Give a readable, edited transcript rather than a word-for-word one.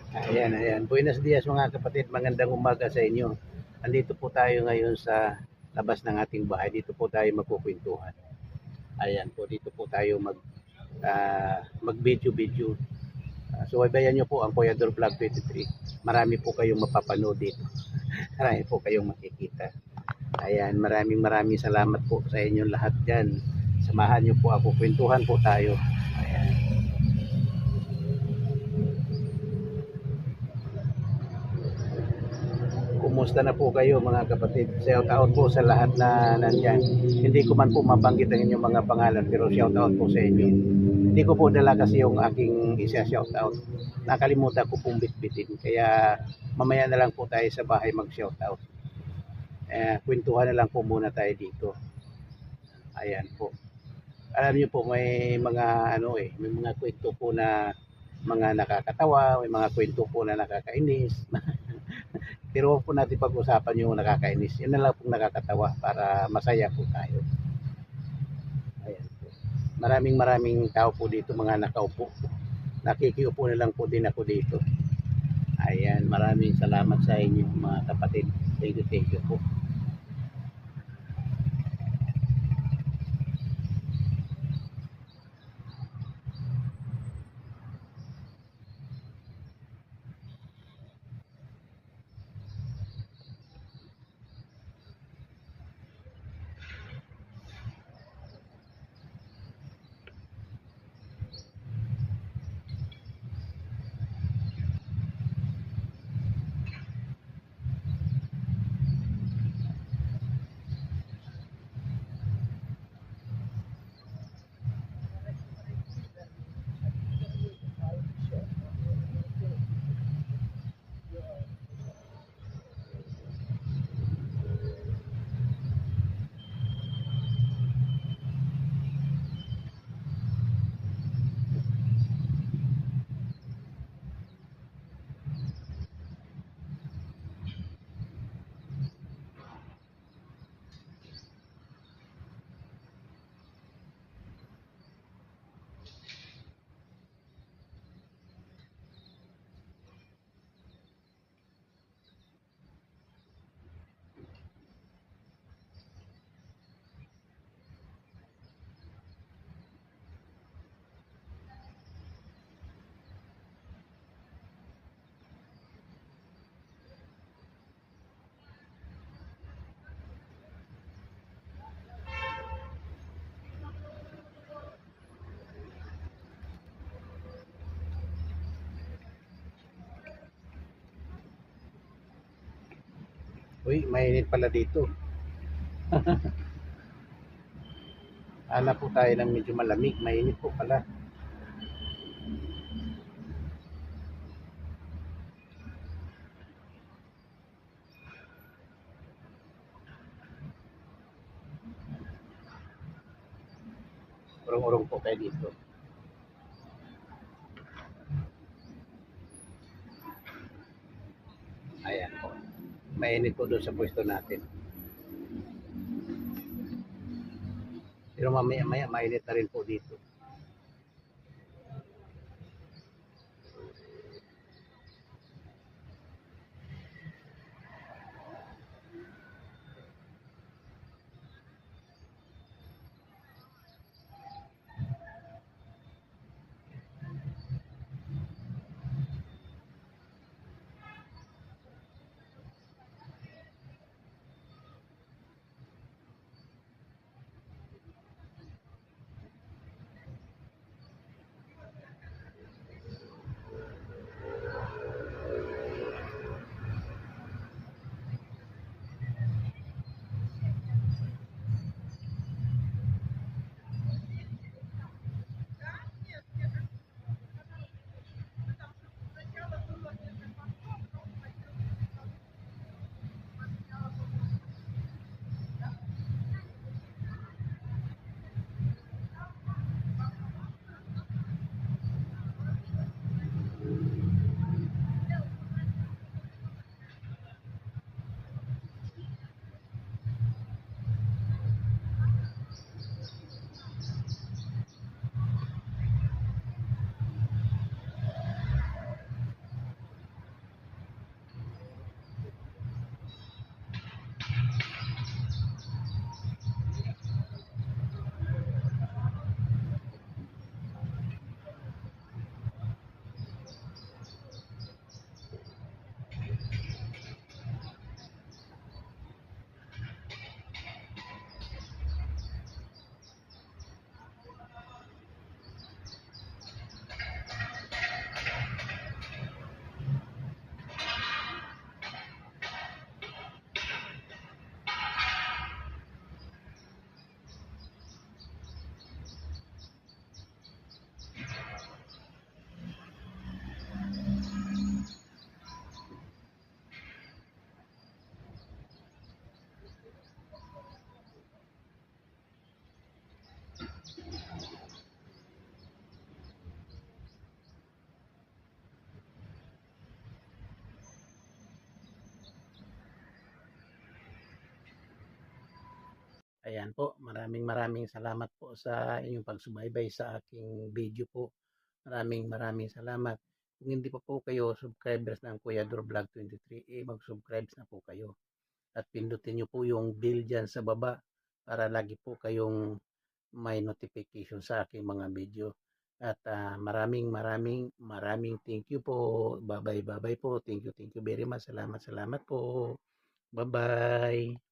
Ayan, ayan. Buenos dias mga kapatid, magandang umaga sa inyo. Andito po tayo ngayon sa labas ng ating bahay. Dito po tayo magkukwentuhan. Ayan po, dito po tayo mag-video-video. Subaybayan nyo po ang Koyador Vlog 23. Marami po kayong mapapanood dito. Marami po kayong makikita. Ayan, maraming maraming salamat po sa inyo lahat dyan. Samahan nyo po ako, kwentuhan po tayo. Ayan. Kumusta na po kayo mga kapatid? Shout out po sa lahat na nandyan. Hindi ko man po mabanggit ang inyong mga pangalan pero shout out po sa inyo. Hindi ko po dala kasi yung aking isa shout out. Nakalimutan ko pong bitbitin. Kaya mamaya na lang po tayo sa bahay mag shout out. Kwentuhan na lang po muna tayo dito. Ayan po. Alam niyo po may mga may mga kwento po na mga nakakatawa, may mga kwento po na nakakainis. Pero huwag po natin pag-usapan yung nakakainis. Yun na lang pong nakakatawa para masaya po tayo. Ayan po. Maraming maraming tao po dito mga nakaupo. Nakikiupo na lang po din ako dito. Ayan, maraming salamat sa inyo mga kapatid. Thank you po. Uy, mainit pala dito. Hanap po tayo ng medyo malamig. Mainit po pala. Urong-urong po kayo dito. Ayan po. Mainit po doon sa pwesto natin. Pero mamaya-maya mainit na rin po dito. Ayan po, maraming salamat po sa inyong pagsubaybay sa aking video po. Maraming salamat. Kung hindi pa po kayo subscribers ng Kuya Dor Vlog 23, mag-subscribe na po kayo. At pindutin nyo po yung bell dyan sa baba para lagi po kayong may notification sa aking mga video. At maraming thank you po. Bye bye po. Thank you very much. Salamat po. Bye bye.